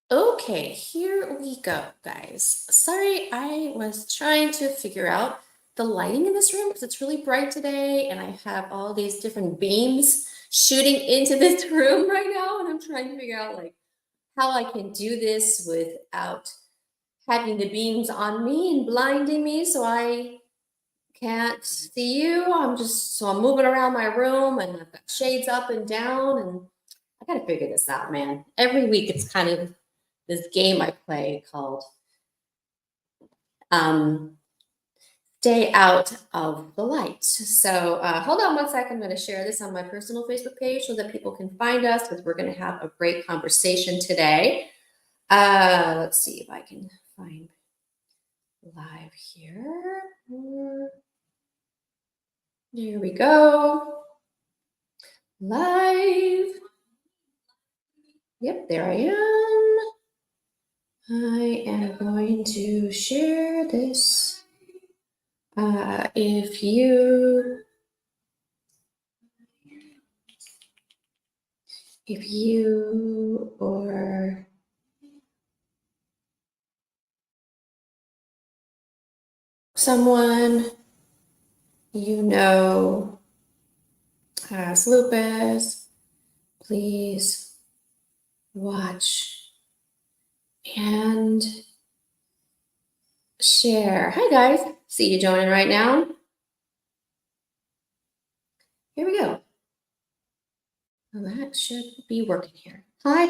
Okay, here we go, guys. Sorry, I was trying to figure out the lighting in this room because it's really bright today and I have all these different beams shooting into this room right now, and I'm trying to figure out like how I can do this without having the beams on me and blinding me so I can't see you. I'm moving around my room and I've got shades up and down, and I gotta figure this out, man. Every week it's kind of this game I play called um, Stay Out of the Light. So hold on one second. I'm going to share this on my personal Facebook page so that people can find us, because we're going to have a great conversation today. Let's see if I can find live here. Here we go. Live. Yep, there I am. I am going to share this. If you or someone you know has lupus, please watch and share. Hi guys, see you joining right now. Here we go. Well, that should be working here. Hi.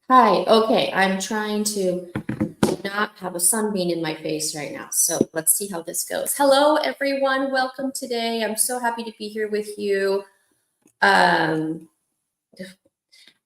Hi, okay, I'm trying to not have a sunbeam in my face right now. So let's see how this goes. Hello, everyone. Welcome today. I'm so happy to be here with you.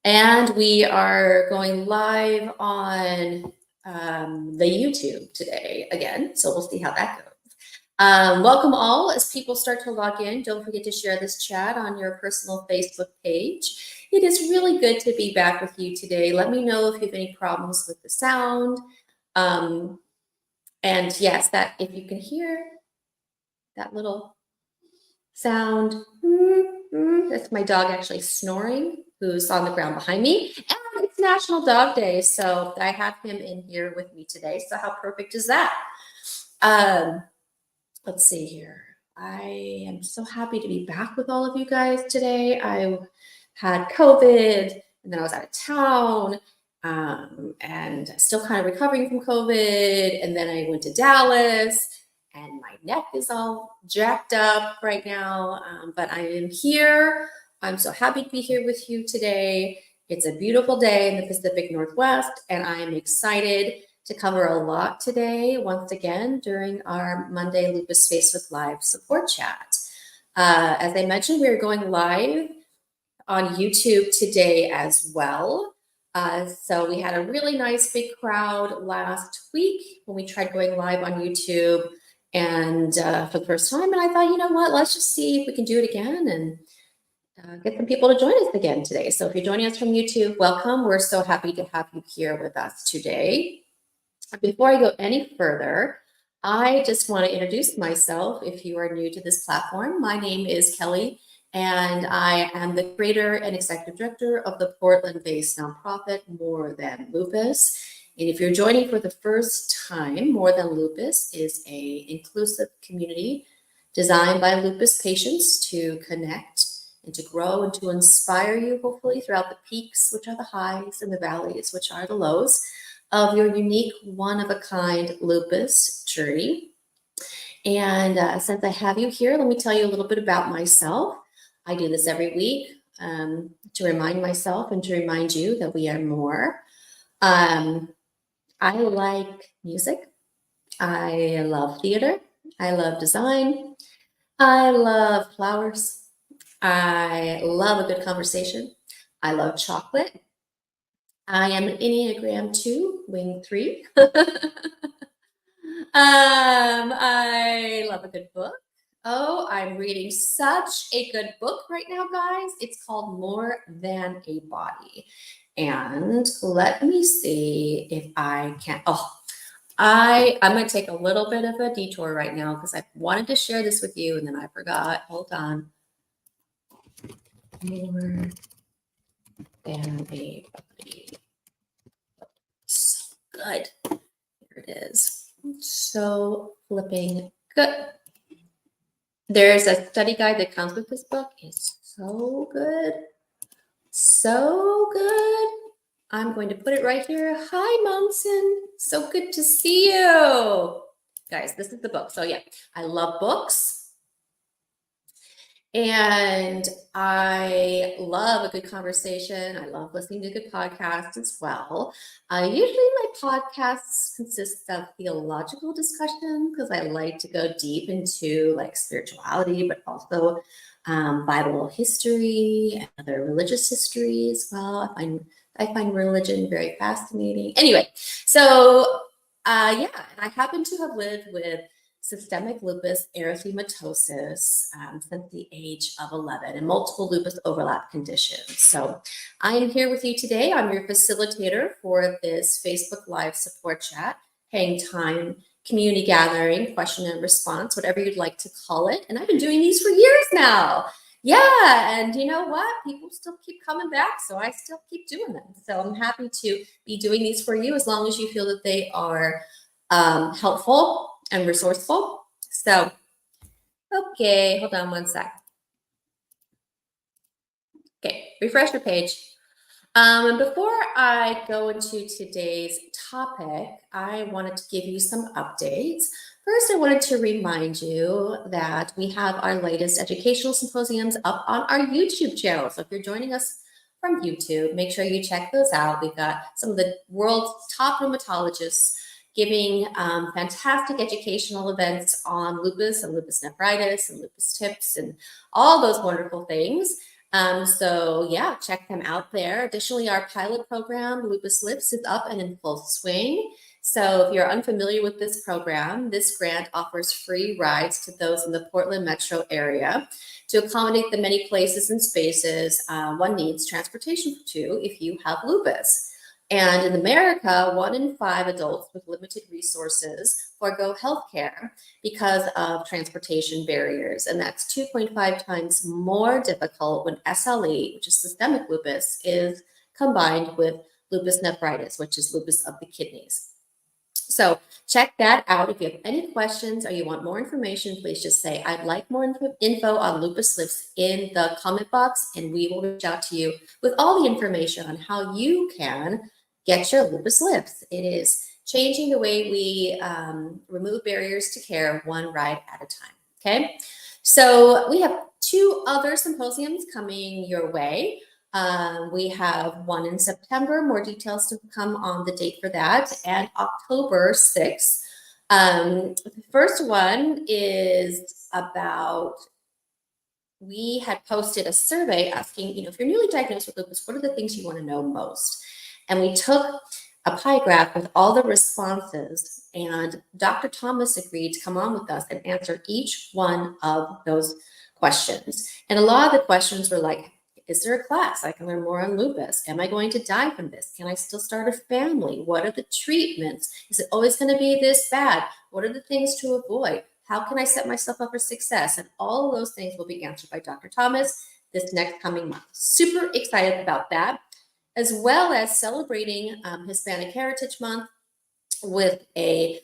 And we are going live on the YouTube today again. So we'll see how that goes. Welcome all. As people start to log in, don't forget to share this chat on your personal Facebook page. It is really good to be back with you today. Let me know if you have any problems with the sound. And yes, that if you can hear that little sound, that's my dog actually snoring, who's on the ground behind me. And it's National Dog Day, so I have him in here with me today. So how perfect is that? Let's see here. I am so happy to be back with all of you guys today. I had COVID and then I was out of town. And still kind of recovering from COVID. And then I went to Dallas, and my neck is all jacked up right now. But I am here. I'm so happy to be here with you today. It's a beautiful day in the Pacific Northwest, and I am excited to cover a lot today, once again, during our Monday Lupus Facebook Live support chat. As I mentioned, we are going live on YouTube today as well. So we had a really nice big crowd last week when we tried going live on YouTube and for the first time. And I thought, you know what, let's just see if we can do it again and get some people to join us again today. So if you're joining us from YouTube, welcome. We're so happy to have you here with us today. Before I go any further, I just want to introduce myself if you are new to this platform. My name is Kelly, and I am the creator and executive director of the Portland-based nonprofit More Than Lupus. And if you're joining for the first time, More Than Lupus is an inclusive community designed by lupus patients to connect and to grow and to inspire you, hopefully, throughout the peaks, which are the highs, and the valleys, which are the lows, of your unique, one-of-a-kind lupus journey. And since I have you here, let me tell you a little bit about myself. I do this every week to remind myself and to remind you that we are more. I like music. I love theater. I love design. I love flowers. I love a good conversation. I love chocolate. I am an Enneagram 2, wing 3. I love a good book. Oh, I'm reading such a good book right now, guys. It's called More Than a Body. And let me see if I can. I'm going to take a little bit of a detour right now because I wanted to share this with you and then I forgot. Hold on. More Than a Body. good. Here it is. So flipping good. There's a study guide that comes with this book. It's so good. So good. I'm going to put it right here. Hi, Monson. So good to see you. Guys, this is the book. So yeah, I love books. And I love a good conversation. I love listening to good podcasts as well. Usually my podcasts consist of theological discussion because I like to go deep into like spirituality, but also Bible history and other religious history as well. I find religion very fascinating. Anyway, so yeah, I happen to have lived with systemic lupus erythematosus since the age of 11 and multiple lupus overlap conditions. So I am here with you today. I'm your facilitator for this Facebook Live support chat, hang time, community gathering, question and response, whatever you'd like to call it. And I've been doing these for years now. Yeah, and you know what? People still keep coming back, so I still keep doing them. So I'm happy to be doing these for you as long as you feel that they are helpful and resourceful. So, okay, hold on one sec. Okay, refresh your page. And before I go into today's topic, I wanted to give you some updates. First, I wanted to remind you that we have our latest educational symposiums up on our YouTube channel. So if you're joining us from YouTube, make sure you check those out. We've got some of the world's top rheumatologists giving fantastic educational events on lupus and lupus nephritis and lupus tips and all those wonderful things. So yeah, check them out there. Additionally, our pilot program, Lupus Lips, is up and in full swing. So if you're unfamiliar with this program, this grant offers free rides to those in the Portland metro area to accommodate the many places and spaces one needs transportation to if you have lupus. And in America, 1 in 5 adults with limited resources forego healthcare because of transportation barriers. And that's 2.5 times more difficult when SLE, which is systemic lupus, is combined with lupus nephritis, which is lupus of the kidneys. So check that out. If you have any questions or you want more information, please just say, I'd like more info on Lupus Lips in the comment box, and we will reach out to you with all the information on how you can get your Lupus Lips. It is changing the way we remove barriers to care one ride at a time, okay? So we have 2 other symposiums coming your way. We have one in September, more details to come on the date for that, and October 6th. The first one is about, we had posted a survey asking, if you're newly diagnosed with lupus, what are the things you want to know most? And we took a pie graph with all the responses, and Dr. Thomas agreed to come on with us and answer each one of those questions. And a lot of the questions were like, is there a class I can learn more on lupus? Am I going to die from this? Can I still start a family? What are the treatments? Is it always going to be this bad? What are the things to avoid? How can I set myself up for success? And all of those things will be answered by Dr. Thomas this next coming month. Super excited about that, as well as celebrating Hispanic Heritage Month with a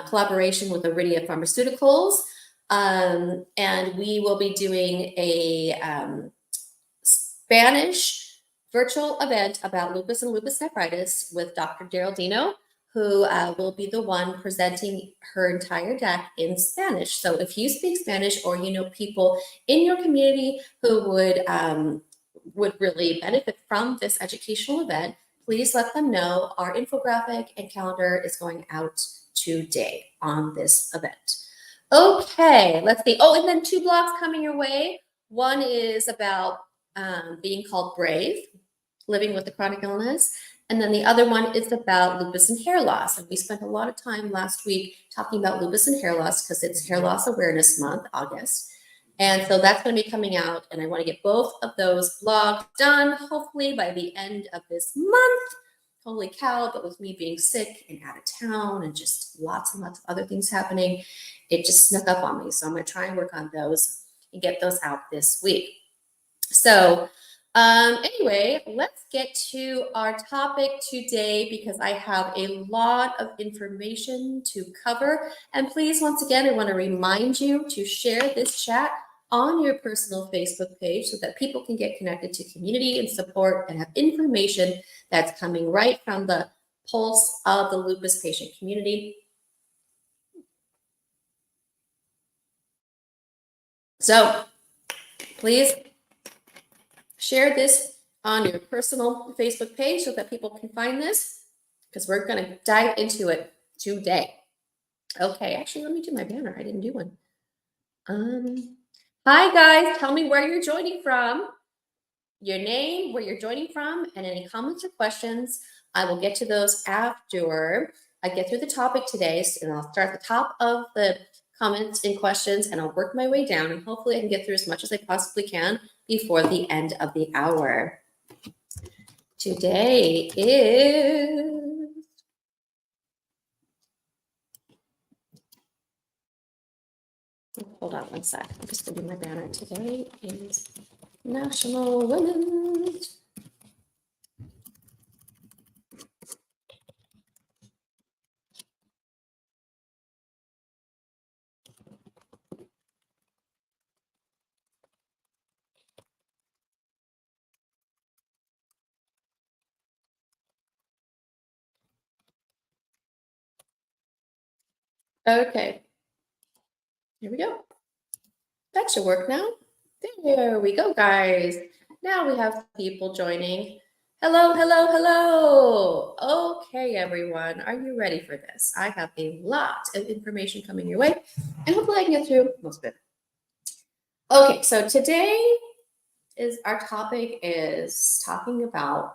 collaboration with Iridia Pharmaceuticals. And we will be doing a Spanish virtual event about lupus and lupus nephritis with Dr. Daryl Dino, who will be the one presenting her entire deck in Spanish. So if you speak Spanish or you know people in your community who would really benefit from this educational event, please let them know. Our infographic and calendar is going out today on this event. Okay, let's see. Oh, and then 2 blogs coming your way. One is about being called brave, living with a chronic illness. And then the other one is about lupus and hair loss. And we spent a lot of time last week talking about lupus and hair loss because it's Hair Loss Awareness Month, August. And so that's going to be coming out. And I want to get both of those blogs done, hopefully by the end of this month. Holy cow, but with me being sick and out of town and just lots and lots of other things happening, it just snuck up on me. So I'm going to try and work on those and get those out this week. So Anyway, let's get to our topic today because I have a lot of information to cover. And please, once again, I want to remind you to share this chat on your personal Facebook page so that people can get connected to community and support and have information that's coming right from the pulse of the lupus patient community. So please share this on your personal Facebook page so that people can find this, because we're going to dive into it today. Okay, actually, let me do my banner. I didn't do one. Hi, guys. Tell me where you're joining from, your name, where you're joining from, and any comments or questions. I will get to those after I get through the topic today. And I'll start at the top of the comments and questions, and I'll work my way down. And hopefully I can get through as much as I possibly can before the end of the hour. Today is hold on one sec. I'm just gonna do my banner. Today is National Women's Okay, here we go. That should work now. There we go, guys. Now we have people joining. Hello, hello, hello. Okay, everyone, are you ready for this? I have a lot of information coming your way, and hopefully I can get through most of it. Okay, so today our topic is talking about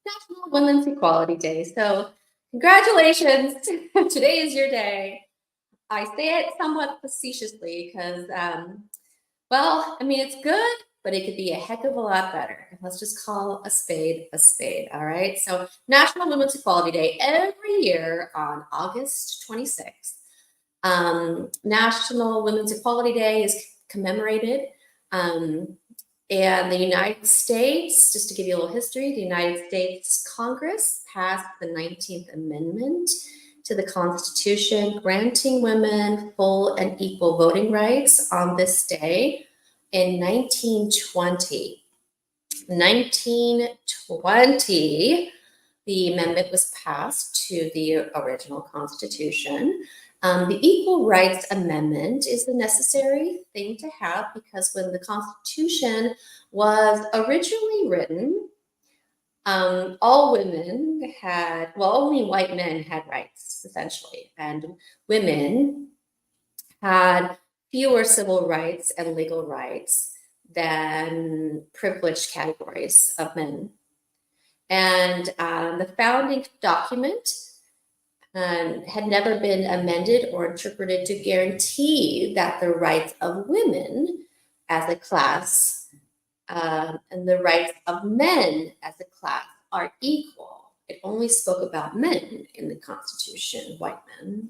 National Women's Equality Day. So congratulations, today is your day. I say it somewhat facetiously because, well, I mean, it's good, but it could be a heck of a lot better. Let's just call a spade, all right? So National Women's Equality Day, every year on August 26th, National Women's Equality Day is commemorated. And the United States, just to give you a little history, the United States Congress passed the 19th Amendment to the Constitution, granting women full and equal voting rights on this day in 1920. 1920, the amendment was passed to the original Constitution. The Equal Rights Amendment is the necessary thing to have because when the Constitution was originally written, all women had, well, only white men had rights, essentially, and women had fewer civil rights and legal rights than privileged categories of men. And the founding document had never been amended or interpreted to guarantee that the rights of women as a class and the rights of men as a class are equal. It only spoke about men in the Constitution, white men.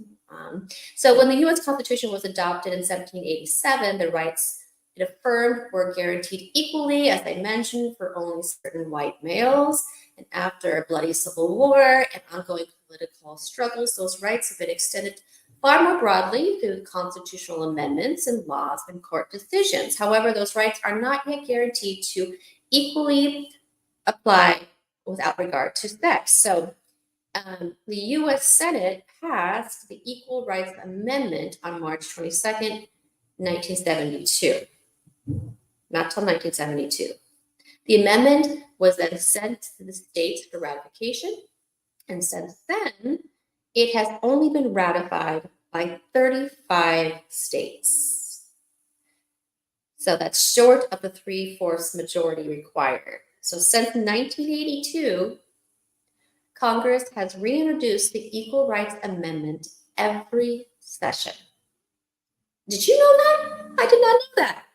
So when the U.S. Constitution was adopted in 1787, the rights it affirmed were guaranteed equally, as I mentioned, for only certain white males. And after a bloody civil war and ongoing political struggles, those rights have been extended far more broadly through constitutional amendments and laws and court decisions. However, those rights are not yet guaranteed to equally apply without regard to sex. So the U.S. Senate passed the Equal Rights Amendment on March 22nd, 1972. Not till 1972. The amendment was then sent to the states for ratification, and since then, it has only been ratified by 35 states. So that's short of the 3/4 majority required. So since 1982, Congress has reintroduced the Equal Rights Amendment every session. Did you know that? I did not know that.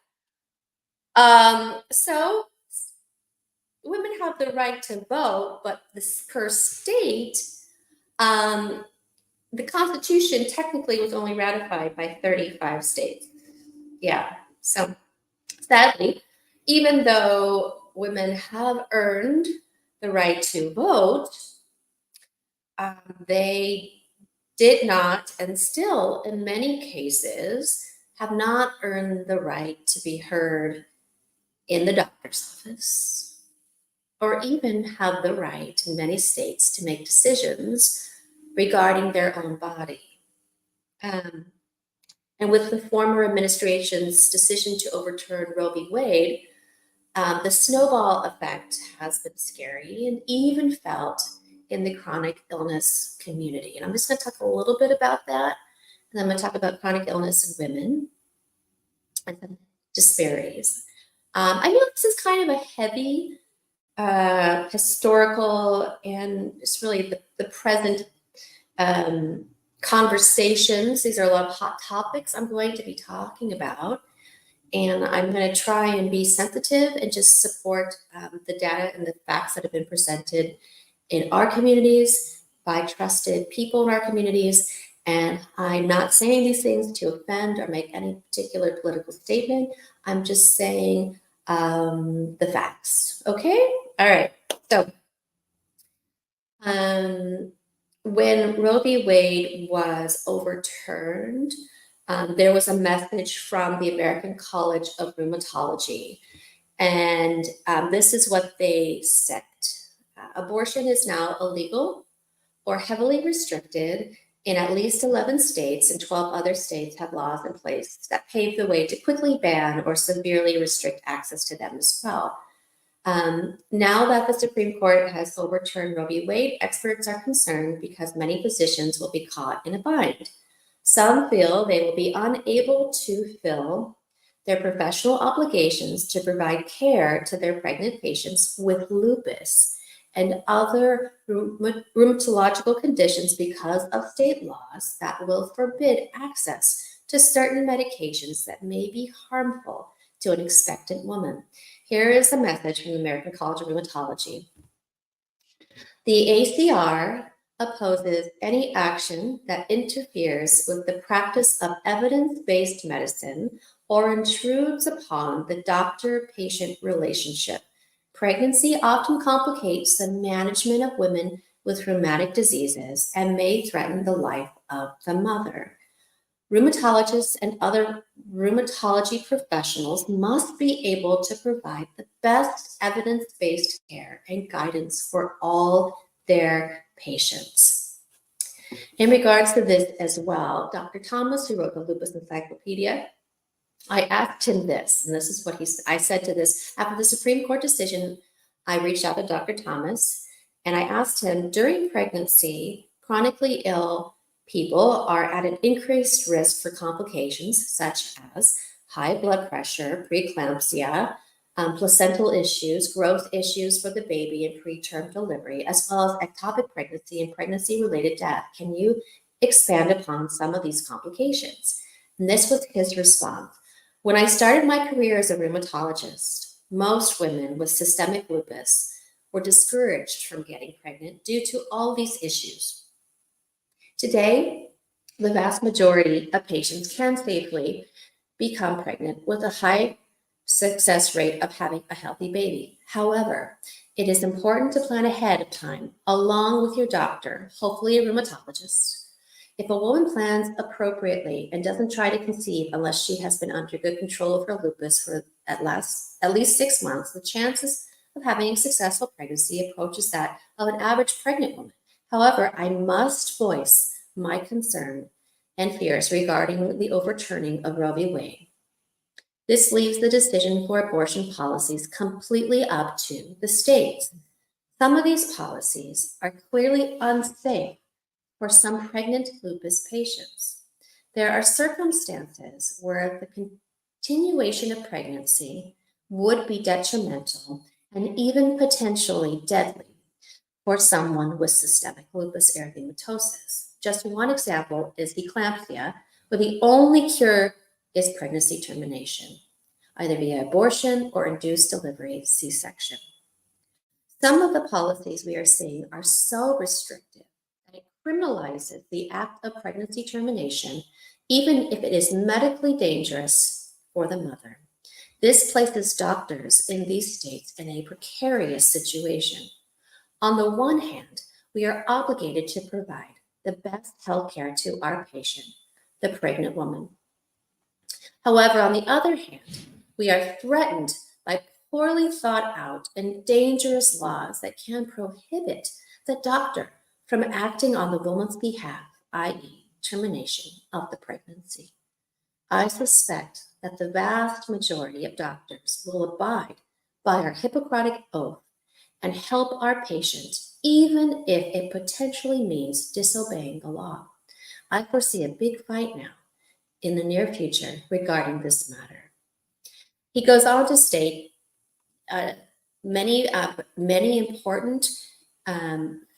So women have the right to vote, but per state, the Constitution technically was only ratified by 35 states. Yeah, so sadly, even though women have earned the right to vote, they did not, and still in many cases, have not earned the right to be heard in the doctor's office, or even have the right in many states to make decisions regarding their own body. And with the former administration's decision to overturn Roe v. Wade, the snowball effect has been scary and even felt in the chronic illness community. And I'm just going to talk a little bit about that. And I'm going to talk about chronic illness in women and some disparities. I know this is kind of a heavy historical and it's really the present conversations. These are a lot of hot topics I'm going to be talking about. And I'm going to try and be sensitive and just support the data and the facts that have been presented in our communities by trusted people in our communities. And I'm not saying these things to offend or make any particular political statement. I'm just saying the facts. Okay? All right. So when Roe v. Wade was overturned, there was a message from the American College of Rheumatology. And this is what they said. Abortion is now illegal or heavily restricted in at least 11 states, and 12 other states have laws in place that pave the way to quickly ban or severely restrict access to them as well. Now that the Supreme Court has overturned Roe v. Wade, experts are concerned because many physicians will be caught in a bind. Some feel they will be unable to fill their professional obligations to provide care to their pregnant patients with lupus and other rheumatological conditions because of state laws that will forbid access to certain medications that may be harmful to an expectant woman. Here is a message from the American College of Rheumatology. The ACR opposes any action that interferes with the practice of evidence-based medicine or intrudes upon the doctor-patient relationship. Pregnancy often complicates the management of women with rheumatic diseases and may threaten the life of the mother. Rheumatologists and other rheumatology professionals must be able to provide the best evidence-based care and guidance for all their patients. In regards to this as well, Dr. Thomas, who wrote the Lupus Encyclopedia, I asked him this, and this is what I said to this. After the Supreme Court decision, I reached out to Dr. Thomas, and I asked him, during pregnancy, chronically ill people are at an increased risk for complications such as high blood pressure, preeclampsia, placental issues, growth issues for the baby and preterm delivery, as well as ectopic pregnancy and pregnancy-related death. Can you expand upon some of these complications? And this was his response. When I started my career as a rheumatologist, most women with systemic lupus were discouraged from getting pregnant due to all these issues. Today, the vast majority of patients can safely become pregnant with a high success rate of having a healthy baby. However, it is important to plan ahead of time, along with your doctor, hopefully a rheumatologist. If a woman plans appropriately and doesn't try to conceive unless she has been under good control of her lupus for at least 6 months, the chances of having a successful pregnancy approaches that of an average pregnant woman. However, I must voice my concern and fears regarding the overturning of Roe v. Wade. This leaves the decision for abortion policies completely up to the states. Some of these policies are clearly unsafe for some pregnant lupus patients. There are circumstances where the continuation of pregnancy would be detrimental and even potentially deadly for someone with systemic lupus erythematosus. Just one example is eclampsia, where the only cure is pregnancy termination, either via abortion or induced delivery, C-section. Some of the policies we are seeing are so restrictive that it criminalizes the act of pregnancy termination, even if it is medically dangerous for the mother. This places doctors in these states in a precarious situation. On the one hand, we are obligated to provide the best health care to our patient, the pregnant woman. However, on the other hand, we are threatened by poorly thought out and dangerous laws that can prohibit the doctor from acting on the woman's behalf, i.e., termination of the pregnancy. I suspect that the vast majority of doctors will abide by our Hippocratic oath and help our patient, even if it potentially means disobeying the law. I foresee a big fight now in the near future regarding this matter. He goes on to state many important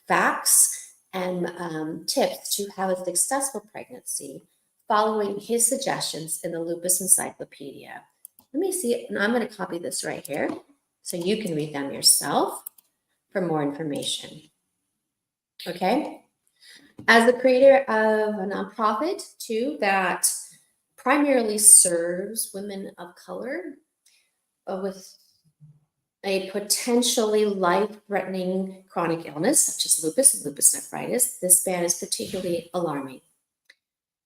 facts and tips to have a successful pregnancy following his suggestions in the Lupus Encyclopedia. Let me see, and I'm going to copy this right here so you can read them yourself for more information. Okay? As the creator of a nonprofit, too, that primarily serves women of color with a potentially life-threatening chronic illness, such as lupus and lupus nephritis, this ban is particularly alarming.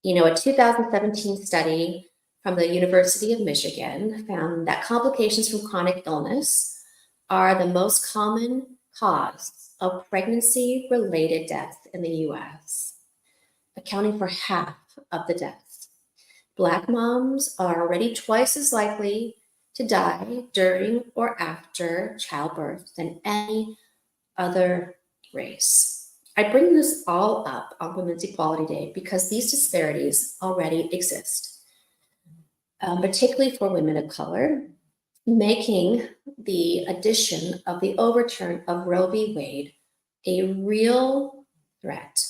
You know, a 2017 study from the University of Michigan found that complications from chronic illness are the most common cause of pregnancy-related deaths in the US, accounting for half of the deaths. Black moms are already twice as likely to die during or after childbirth than any other race. I bring this all up on Women's Equality Day because these disparities already exist, particularly for women of color, making the addition of the overturn of Roe v. Wade a real threat.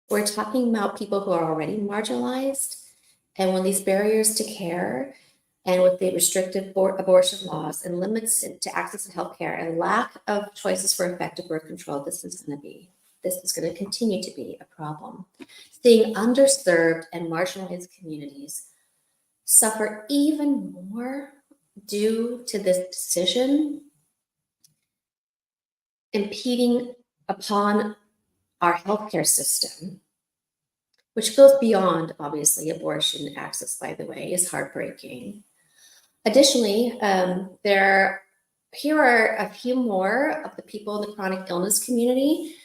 We're talking about people who are already marginalized, and when these barriers to care and with the restrictive abortion laws and limits to access to healthcare and lack of choices for effective birth control, this is going to continue to be a problem. Seeing underserved and marginalized communities suffer even more due to this decision, impeding upon our healthcare system, which goes beyond, obviously, abortion access, by the way, is heartbreaking. Additionally, here are a few more of the people in the chronic illness community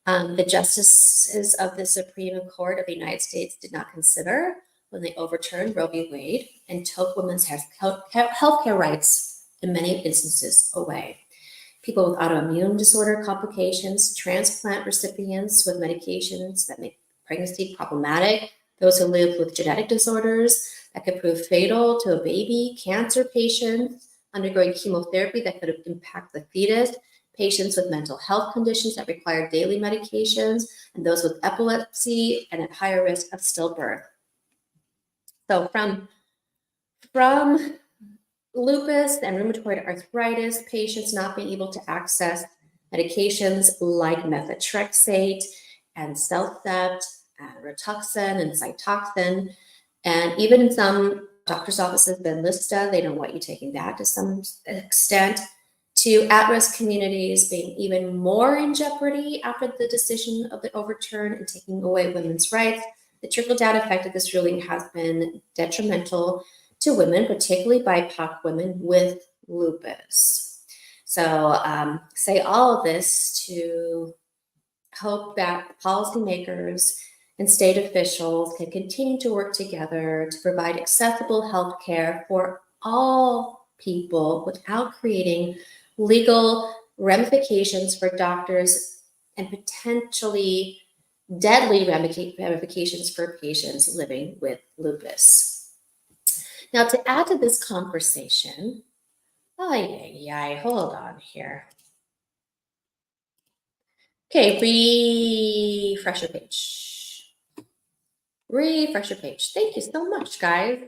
the justices of the Supreme Court of the United States did not consider when they overturned Roe v. Wade and took women's healthcare rights in many instances away. People with autoimmune disorder complications, transplant recipients with medications that make pregnancy problematic, those who live with genetic disorders that could prove fatal to a baby, cancer patients undergoing chemotherapy that could impact the fetus, patients with mental health conditions that require daily medications, and those with epilepsy and at higher risk of stillbirth. So from lupus and rheumatoid arthritis, patients not being able to access medications like methotrexate and Cellcept and Rituxan and Cytoxan, and even in some doctor's offices, Benlysta, they don't want you taking that to some extent, to at-risk communities being even more in jeopardy after the decision of the overturn and taking away women's rights. The trickle-down effect of this ruling has been detrimental to women, particularly BIPOC women with lupus. So say all of this to hope that policymakers and state officials can continue to work together to provide accessible health care for all people without creating legal ramifications for doctors and potentially deadly ramifications for patients living with lupus. Now, to add to this conversation, hold on here. Okay, refresh your page. Refresh your page. Thank you so much, guys.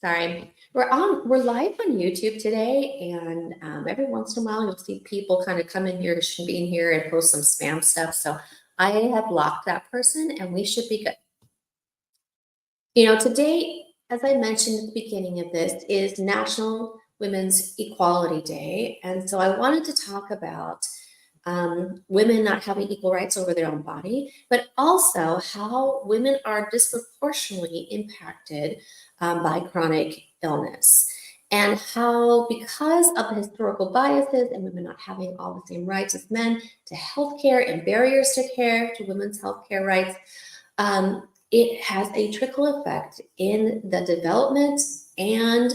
Sorry, we're live on YouTube today, and every once in a while you'll see people kind of come in here, being here, and post some spam stuff. So I have blocked that person and we should be good. You know, today, as I mentioned at the beginning of this, is National Women's Equality Day. And so I wanted to talk about women not having equal rights over their own body, but also how women are disproportionately impacted by chronic illness. And how, because of the historical biases and women not having all the same rights as men to healthcare and barriers to care, to women's healthcare rights, it has a trickle effect in the development and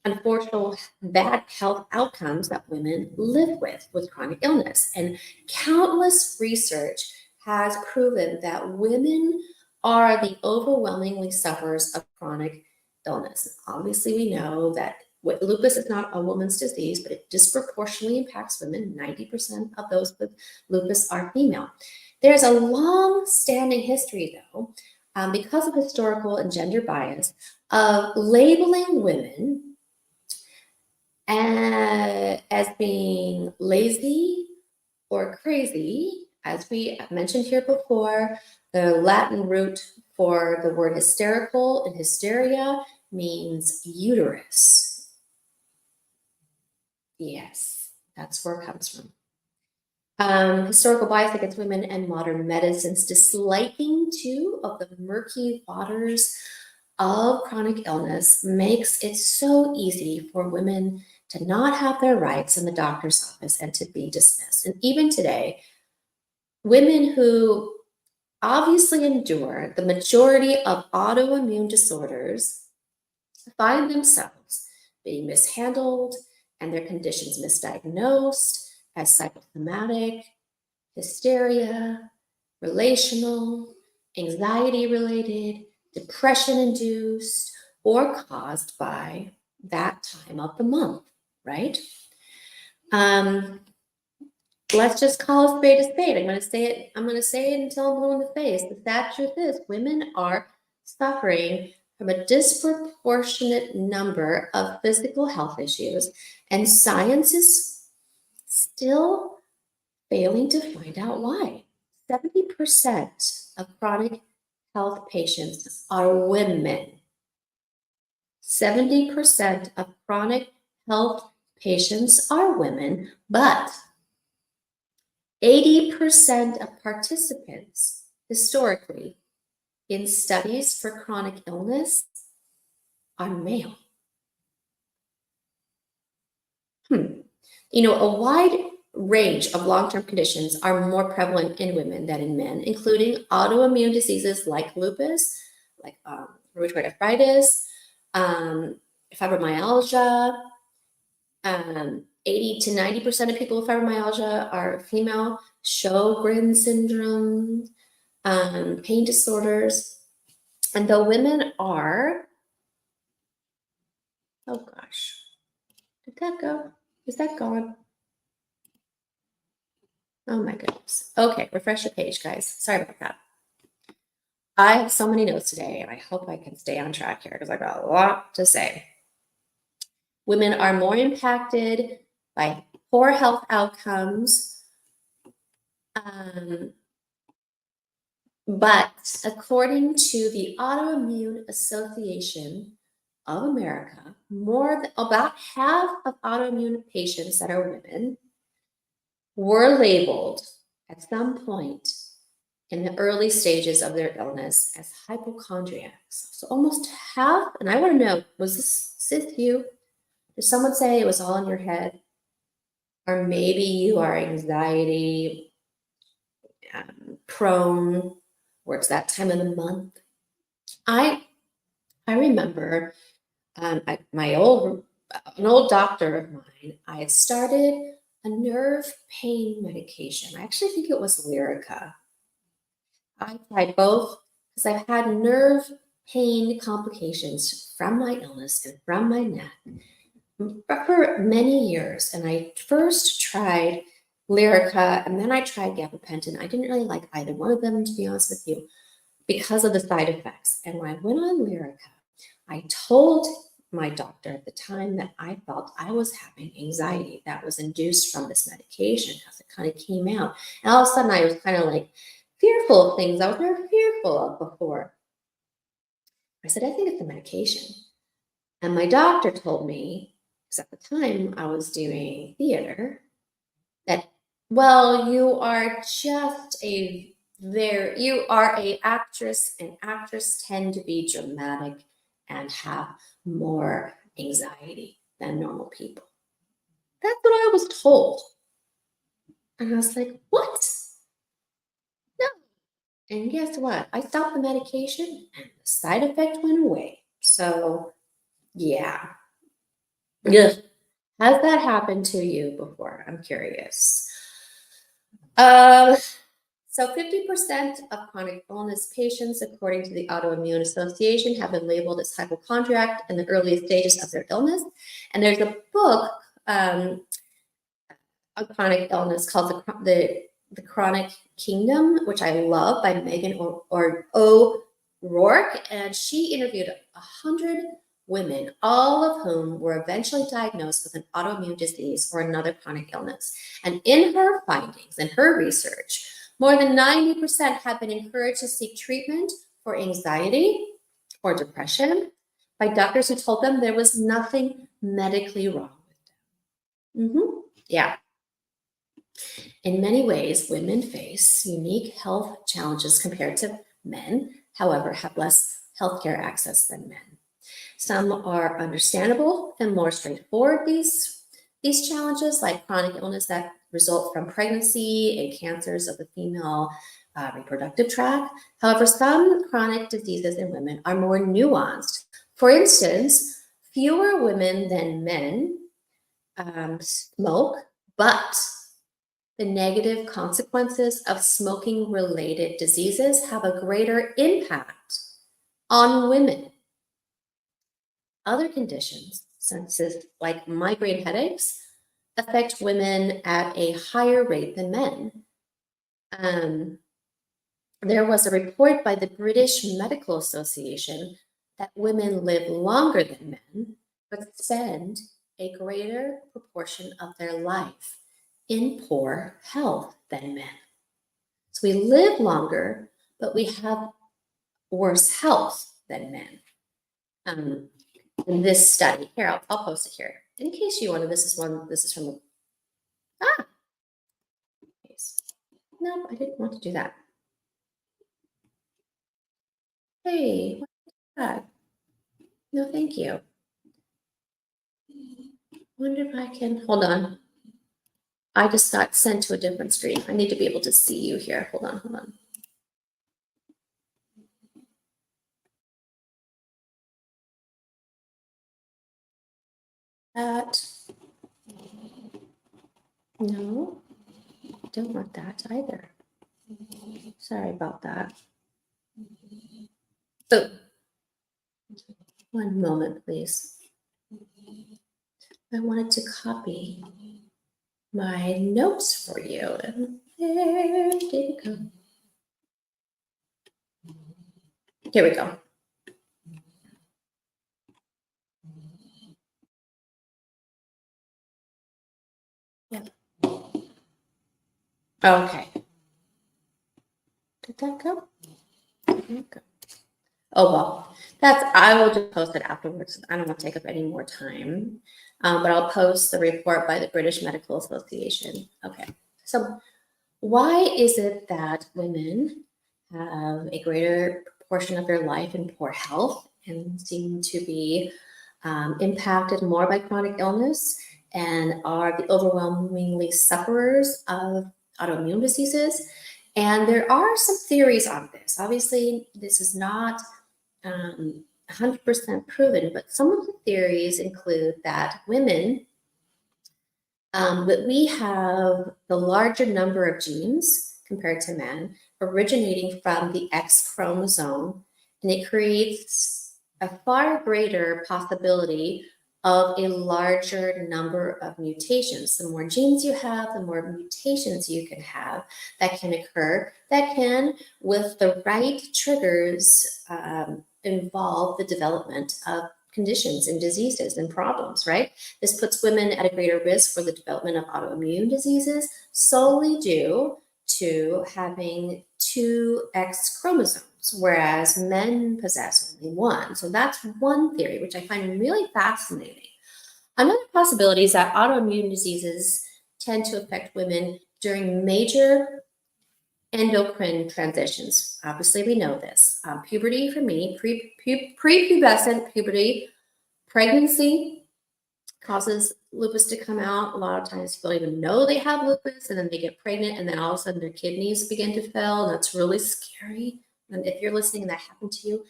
unfortunate bad health outcomes that women live with chronic illness. And countless research has proven that women are the overwhelmingly sufferers of chronic illness. Obviously, we know that lupus is not a woman's disease, but it disproportionately impacts women. 90% of those with lupus are female. There's a long-standing history, though, because of historical and gender bias, of labeling women as being lazy or crazy. As we mentioned here before, the Latin root for the word hysterical and hysteria means uterus. Yes, that's where it comes from. Historical bias against women and modern medicine's disliking too of the murky waters of chronic illness makes it so easy for women to not have their rights in the doctor's office and to be dismissed. And even today, women who obviously endure the majority of autoimmune disorders find themselves being mishandled and their conditions misdiagnosed as psychosomatic, hysteria, relational, anxiety-related, depression-induced, or caused by that time of the month, right? Let's just call a spade. I'm going to say it until I'm blue in the face. The sad truth is women are suffering from a disproportionate number of physical health issues, and science is still failing to find out why. 70% of chronic health patients are women. 70% of chronic health patients are women, but 80% of participants historically in studies for chronic illness are male. You know, a wide range of long-term conditions are more prevalent in women than in men, including autoimmune diseases like lupus, like rheumatoid arthritis, fibromyalgia. 80 to 90% of people with fibromyalgia are female. Sjogren's syndrome, pain disorders. And though women are, oh gosh, did that go? Is that gone? Oh my goodness. Okay, refresh the page, guys. Sorry about that. I have so many notes today, and I hope I can stay on track here because I got a lot to say. Women are more impacted by poor health outcomes, but according to the Autoimmune Association of America, about half of autoimmune patients that are women were labeled at some point in the early stages of their illness as hypochondriacs. So almost half, and I want to know, was this you? Did someone say it was all in your head? Or maybe you are anxiety prone, or it's that time of the month. I remember an old doctor of mine, I had started a nerve pain medication. I actually think it was Lyrica. I tried both because I've had nerve pain complications from my illness and from my neck for many years. And I first tried Lyrica and then I tried gabapentin. I didn't really like either one of them, to be honest with you, because of the side effects. And when I went on Lyrica, I told my doctor at the time that I felt I was having anxiety that was induced from this medication because it kind of came out. And all of a sudden, I was kind of like fearful of things I was never fearful of before. I said, I think it's the medication. And my doctor told me, because at the time I was doing theater, that, well, you are just you are a actress, and actors tend to be dramatic and have more anxiety than normal people. That's what I was told. And I was like, what? No. And guess what? I stopped the medication and the side effect went away. So, yeah. Ugh. Has that happened to you before? I'm curious. Um, So 50% of chronic illness patients, according to the Autoimmune Association, have been labeled as hypochondriac in the earliest stages of their illness. And there's a book on chronic illness called the Chronic Kingdom, which I love, by Megan O'Rourke. And she interviewed 100 women, all of whom were eventually diagnosed with an autoimmune disease or another chronic illness. And in her findings and her research, more than 90% have been encouraged to seek treatment for anxiety or depression by doctors who told them there was nothing medically wrong with them. Yeah. In many ways, women face unique health challenges compared to men, however, have less healthcare access than men. Some are understandable and more straightforward, these challenges, like chronic illness that result from pregnancy and cancers of the female reproductive tract. However, some chronic diseases in women are more nuanced. For instance, fewer women than men smoke, but the negative consequences of smoking-related diseases have a greater impact on women. Other conditions, such as like migraine headaches, affect women at a higher rate than men. There was a report by the British Medical Association that women live longer than men, but spend a greater proportion of their life in poor health than men. So we live longer, but we have worse health than men. In this study, here, I'll post it here. In case you wonder, this is from the, no, I didn't want to do that. Hey, what's that? No, thank you. Wonder if I can, hold on. I just got sent to a different screen. I need to be able to see you here. Hold on. That, no, don't want that either. Sorry about that. Oh, one moment, please. I wanted to copy my notes for you. And there did it go. Here we go. Yep. Okay. Did that go? There it go. Oh, well, I will just post it afterwards. I don't want to take up any more time, but I'll post the report by the British Medical Association. Okay, so why is it that women have a greater proportion of their life in poor health and seem to be impacted more by chronic illness and are the overwhelmingly sufferers of autoimmune diseases? And there are some theories on this. Obviously, this is not 100% proven, but some of the theories include that women, that we have the larger number of genes compared to men originating from the X chromosome, and it creates a far greater possibility of a larger number of mutations. The more genes you have, the more mutations you can have that can occur, that can, with the right triggers, involve the development of conditions and diseases and problems, right? This puts women at a greater risk for the development of autoimmune diseases solely due to having two X chromosomes, whereas men possess only one. So that's one theory, which I find really fascinating. Another possibility is that autoimmune diseases tend to affect women during major endocrine transitions. Obviously, we know this. Puberty for me, prepubescent puberty, pregnancy causes lupus to come out. A lot of times people don't even know they have lupus, and then they get pregnant, and then all of a sudden their kidneys begin to fail, and that's really scary. And if you're listening and that happened to you,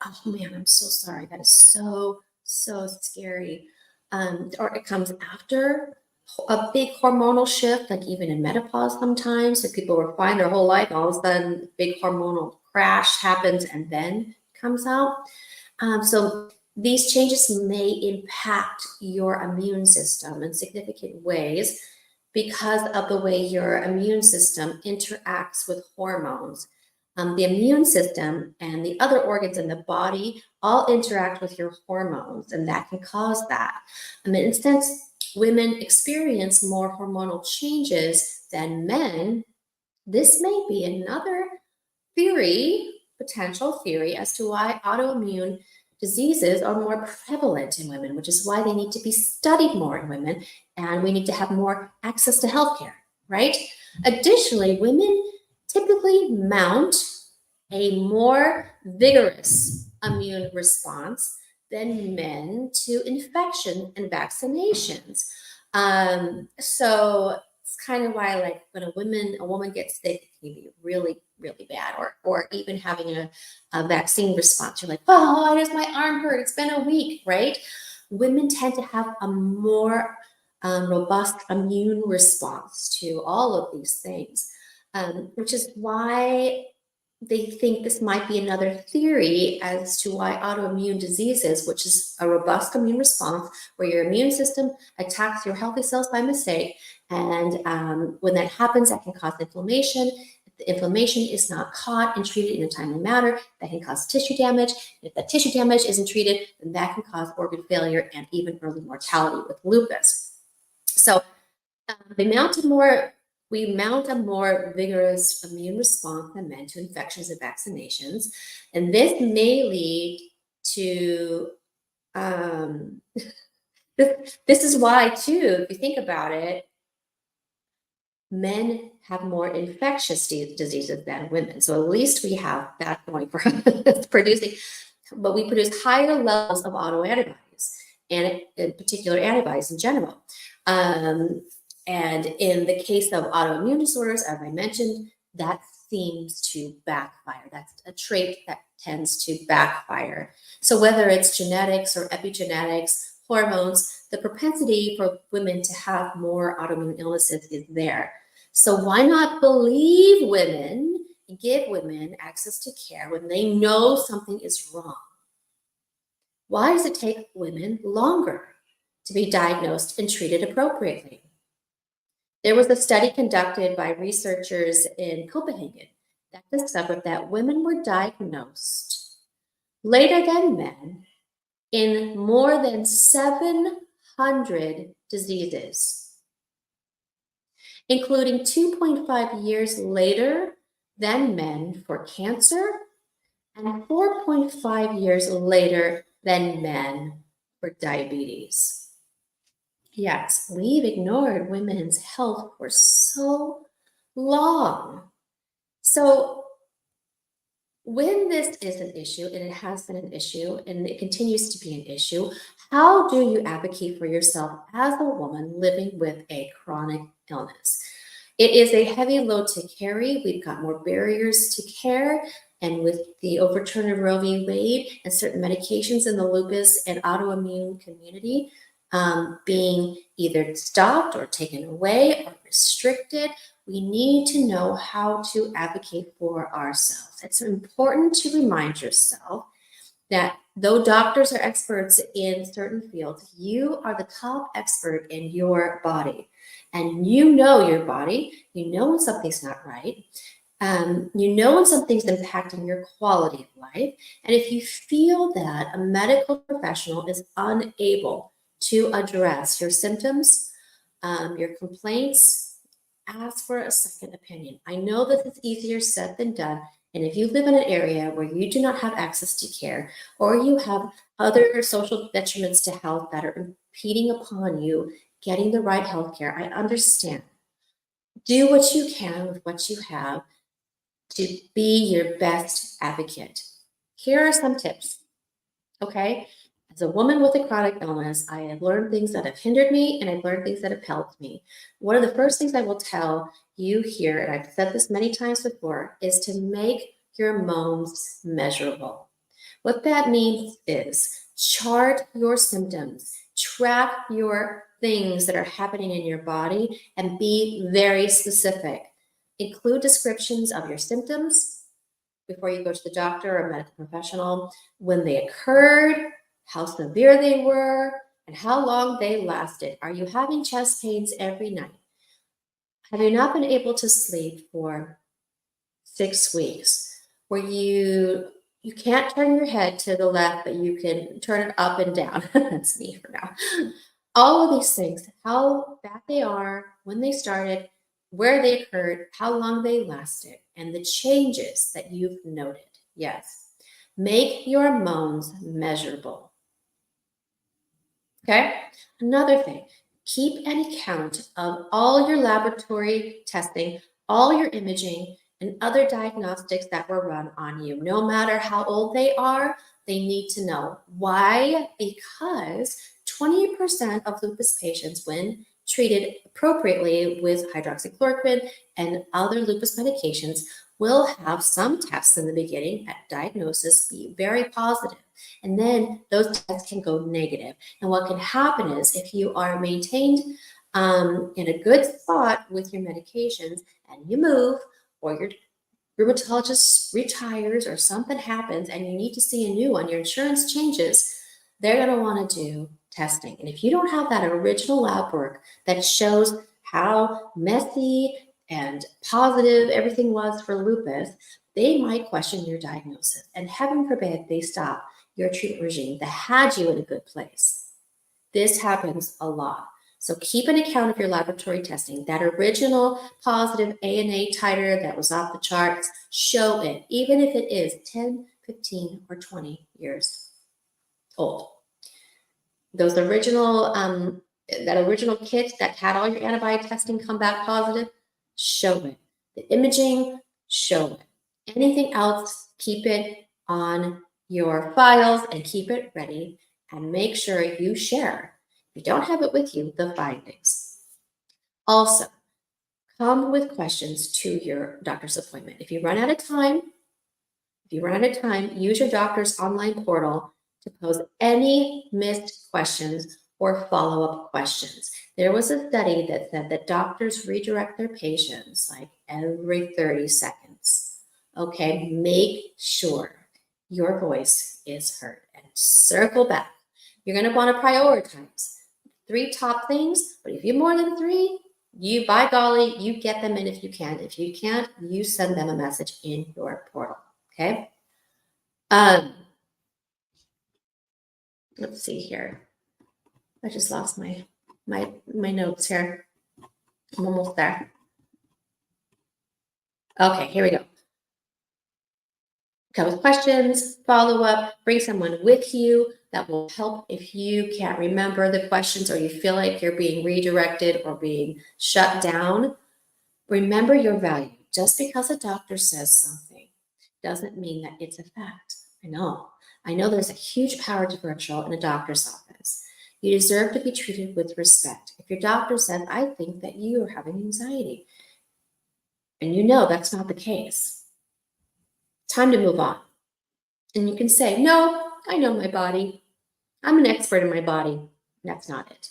oh man, I'm so sorry. That is so scary. Or it comes after a big hormonal shift, like even in menopause sometimes. If people were fine their whole life, all of a sudden, big hormonal crash happens and then comes out. So these changes may impact your immune system in significant ways because of the way your immune system interacts with hormones. The immune system and the other organs in the body all interact with your hormones, and that can cause that. And since women experience more hormonal changes than men, this may be another theory, potential theory, as to why autoimmune diseases are more prevalent in women, which is why they need to be studied more in women, and we need to have more access to healthcare, right? Additionally, women typically mount a more vigorous immune response than men to infection and vaccinations. So it's kind of why, like, when a woman gets sick, it can be really, really bad, or even having a vaccine response. You're like, oh, why does my arm hurt? It's been a week, right? Women tend to have a more robust immune response to all of these things, which is why they think this might be another theory as to why autoimmune diseases, which is a robust immune response where your immune system attacks your healthy cells by mistake, and when that happens, that can cause inflammation. If the inflammation is not caught and treated in a timely manner, that can cause tissue damage. If that tissue damage isn't treated, then that can cause organ failure and even early mortality with lupus. So we mount a more vigorous immune response than men to infections and vaccinations. And this may lead to, this is why too, if you think about it, men have more infectious diseases than women. So at least we have that going for us, but we produce higher levels of autoantibodies, and in particular antibodies in general. And in the case of autoimmune disorders, as I mentioned, that seems to backfire. That's a trait that tends to backfire. So whether it's genetics or epigenetics, hormones, the propensity for women to have more autoimmune illnesses is there. So why not believe women, give women access to care when they know something is wrong? Why does it take women longer to be diagnosed and treated appropriately? There was a study conducted by researchers in Copenhagen that discovered that women were diagnosed later than men in more than 700 diseases, including 2.5 years later than men for cancer and 4.5 years later than men for diabetes. Yes, we've ignored women's health for so long. So when this is an issue, and it has been an issue, and it continues to be an issue, how do you advocate for yourself as a woman living with a chronic illness? It is a heavy load to carry. We've got more barriers to care. And with the overturn of Roe v. Wade and certain medications in the lupus and autoimmune community, being either stopped or taken away or restricted, we need to know how to advocate for ourselves. It's important to remind yourself that though doctors are experts in certain fields, you are the top expert in your body. And you know your body, you know when something's not right. You know when something's impacting your quality of life. And if you feel that a medical professional is unable to address your symptoms, your complaints, ask for a second opinion. I know this is easier said than done. And if you live in an area where you do not have access to care, or you have other social detriments to health that are impeding upon you getting the right health care, I understand. Do what you can with what you have to be your best advocate. Here are some tips, okay? As a woman with a chronic illness, I have learned things that have hindered me and I've learned things that have helped me. One of the first things I will tell you here, and I've said this many times before, is to make your moans measurable. What that means is chart your symptoms, track your things that are happening in your body, and be very specific. Include descriptions of your symptoms before you go to the doctor or medical professional, when they occurred, how severe they were, and how long they lasted. Are you having chest pains every night? Have you not been able to sleep for 6 weeks? Where you can't turn your head to the left, but you can turn it up and down. That's me for now. All of these things, how bad they are, when they started, where they occurred, how long they lasted, and the changes that you've noted. Yes. Make your moans measurable. Okay? Another thing, keep an account of all your laboratory testing, all your imaging, and other diagnostics that were run on you. No matter how old they are, they need to know. Why? Because 20% of lupus patients, when treated appropriately with hydroxychloroquine and other lupus medications, will have some tests in the beginning at diagnosis be very positive. And then those tests can go negative. And what can happen is if you are maintained in a good spot with your medications and you move, or your rheumatologist retires, or something happens and you need to see a new one, your insurance changes, they're going to want to do testing. And if you don't have that original lab work that shows how messy and positive everything was for lupus, they might question your diagnosis. And heaven forbid they stop your treatment regime that had you in a good place. This happens a lot. So keep an account of your laboratory testing. That original positive ANA titer that was off the charts, show it, even if it is 10, 15, or 20 years old. Those original, that original kit that had all your antibody testing come back positive, show it. The imaging, show it. Anything else, keep it on your files and keep it ready, and make sure you share, if you don't have it with you, the findings. Also, come with questions to your doctor's appointment. If you run out of time, use your doctor's online portal to pose any missed questions or follow-up questions. There was a study that said that doctors redirect their patients like every 30 seconds. Okay, make sure your voice is heard and circle back. You're going to want to prioritize 3 top things, but if you have more than 3, you, by golly, you get them in if you can. If you can't, you send them a message in your portal. Okay. Let's see here. I just lost my notes here. I'm almost there. Okay, here we go. Come with questions, follow up, bring someone with you that will help if you can't remember the questions or you feel like you're being redirected or being shut down. Remember your value. Just because a doctor says something doesn't mean that it's a fact. I know there's a huge power differential in a doctor's office. You deserve to be treated with respect. If your doctor says, I think that you are having anxiety, and you know that's not the case, time to move on. And you can say, no, I know my body. I'm an expert in my body. That's not it.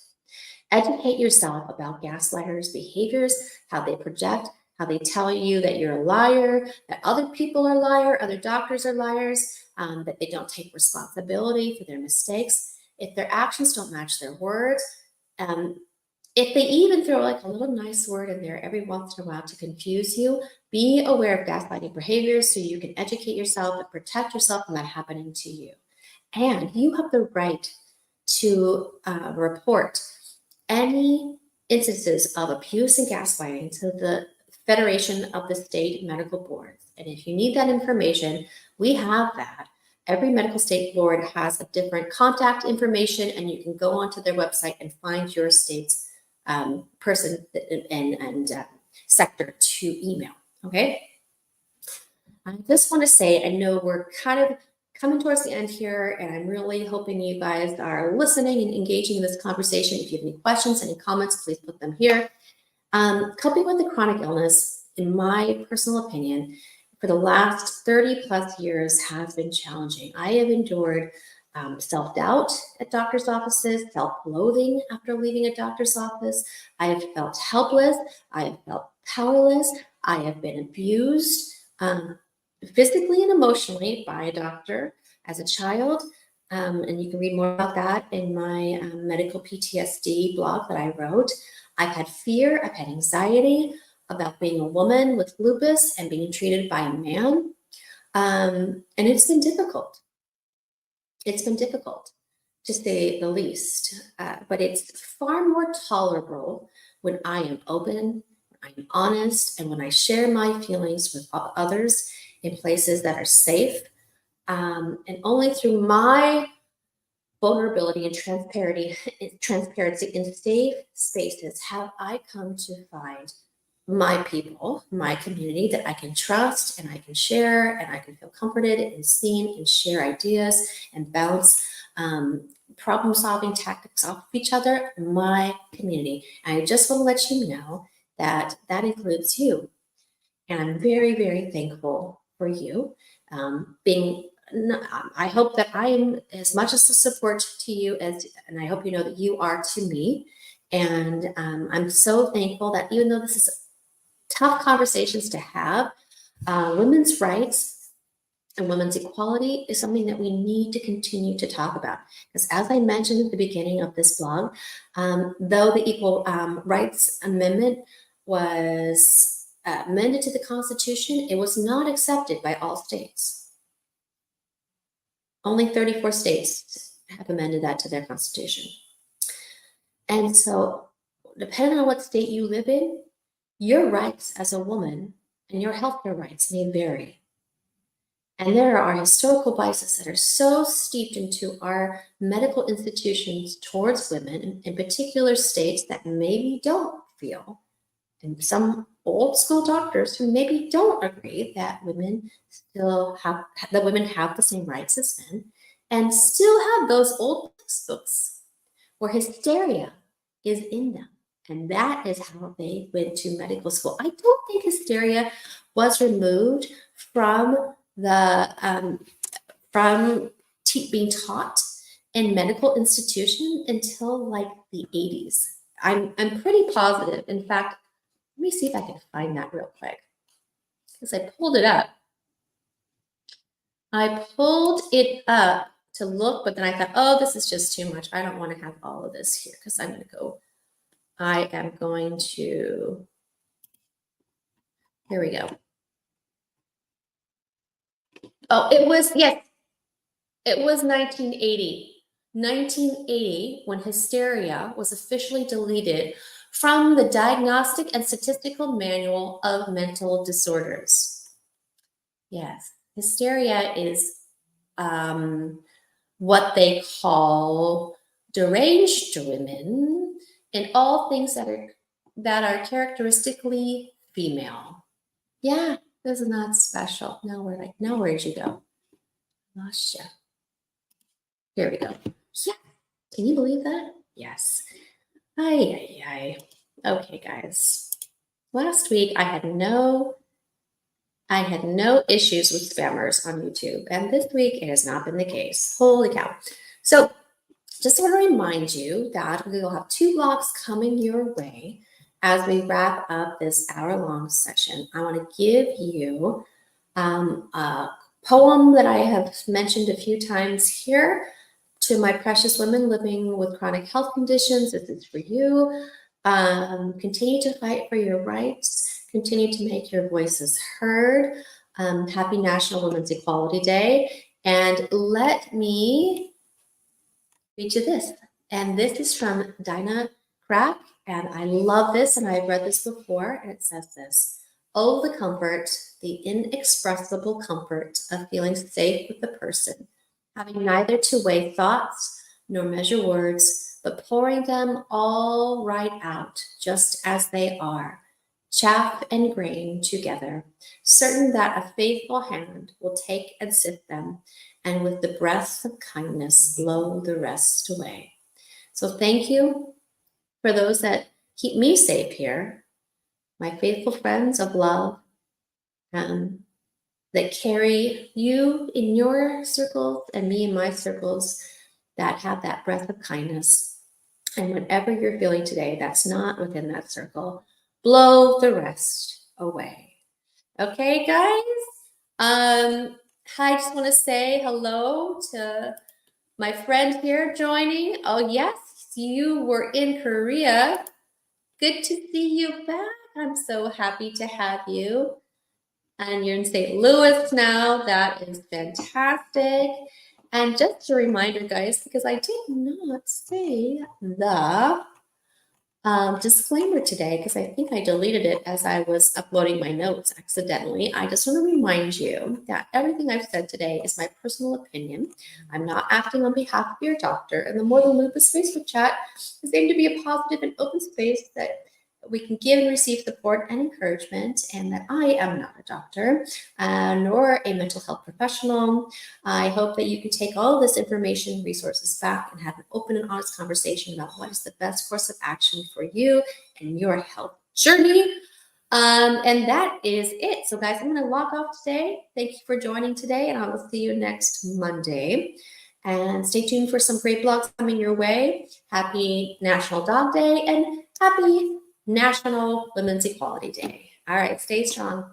Educate yourself about gaslighters' behaviors, how they project, how they tell you that you're a liar, that other people are liars, other doctors are liars, that they don't take responsibility for their mistakes. If their actions don't match their words, If they even throw like a little nice word in there every once in a while to confuse you, be aware of gaslighting behaviors so you can educate yourself and protect yourself from that happening to you. And you have the right to report any instances of abuse and gaslighting to the Federation of the State Medical Boards. And if you need that information, we have that. Every medical state board has a different contact information, and you can go onto their website and find your state's person and sector to email. Okay. I just want to say, I know we're kind of coming towards the end here, and I'm really hoping you guys are listening and engaging in this conversation. If you have any questions, any comments, please put them here. Coping with the chronic illness, in my personal opinion, for the last 30 plus years has been challenging. I have endured self-doubt at doctor's offices, self-loathing after leaving a doctor's office. I have felt helpless. I have felt powerless. I have been abused physically and emotionally by a doctor as a child. And you can read more about that in my medical PTSD blog that I wrote. I've had fear, I've had anxiety about being a woman with lupus and being treated by a man. And it's been difficult. It's been difficult, to say the least. But it's far more tolerable when I am open, when I'm honest, and when I share my feelings with others in places that are safe. And only through my vulnerability and transparency in safe spaces have I come to find my people, my community that I can trust and I can share and I can feel comforted and seen and share ideas and bounce problem solving tactics off of each other, my community. And I just want to let you know that that includes you. And I'm very, very thankful for you I hope that I am as much as a support to you and I hope you know that you are to me. And I'm so thankful that even though this is tough conversations to have, women's rights and women's equality is something that we need to continue to talk about. Because as I mentioned at the beginning of this blog, though the Equal Rights Amendment was amended to the Constitution, it was not accepted by all states. Only 34 states have amended that to their constitution. And so, depending on what state you live in, your rights as a woman and your healthcare rights may vary. And there are historical biases that are so steeped into our medical institutions towards women, in particular states that maybe don't feel, and some old school doctors who maybe don't agree that women have the same rights as men, and still have those old textbooks where hysteria is in them. And that is how they went to medical school. I don't think hysteria was removed from the being taught in medical institution until like the 80s. I'm pretty positive. In fact, let me see if I can find that real quick, because I pulled it up. I pulled it up to look, but then I thought, oh, this is just too much. I don't want to have all of this here because I am going to, here we go. Oh, it was 1980. 1980, when hysteria was officially deleted from the Diagnostic and Statistical Manual of Mental Disorders. Yes, hysteria is what they call deranged women and all things that are characteristically female. Yeah, this is not special. Now we're like, now where'd you go? Lost you. Here we go. Yeah, can you believe that? Yes. Ay. Okay, guys. Last week I had no issues with spammers on YouTube, and this week it has not been the case. Holy cow. So just want to remind you that we will have 2 blogs coming your way as we wrap up this hour-long session. I want to give you a poem that I have mentioned a few times here. To my precious women living with chronic health conditions, this is for you. Continue to fight for your rights. Continue to make your voices heard. Happy National Women's Equality Day. And let me read you this. And this is from Dinah Crack. And I love this, and I've read this before. And it says this: oh, the comfort, the inexpressible comfort of feeling safe with the person, having neither to weigh thoughts nor measure words, but pouring them all right out, just as they are, chaff and grain together, certain that a faithful hand will take and sift them, and with the breath of kindness blow the rest away. So thank you for those that keep me safe here, my faithful friends of love, that carry you in your circles and me in my circles, that have that breath of kindness. And whatever you're feeling today that's not within that circle, blow the rest away. Okay, guys? I just want to say hello to my friend here joining. Oh, yes, you were in Korea. Good to see you back. I'm so happy to have you. And you're in St. Louis now. That is fantastic. And just a reminder, guys, because I did not say the disclaimer today, because I think I deleted it as I was uploading my notes accidentally. I just want to remind you that everything I've said today is my personal opinion. I'm not acting on behalf of your doctor, and the More Than Lupus Facebook chat is aimed to be a positive and open space that we can give and receive support and encouragement, and that I am not a doctor nor a mental health professional. I hope that you can take all of this information and resources back and have an open and honest conversation about what is the best course of action for you and your health journey. And that is it. So guys, I'm going to log off today. Thank you for joining today, and I will see you next Monday. And stay tuned for some great blogs coming your way. Happy National Dog Day and happy National Women's Equality Day. All right, stay strong.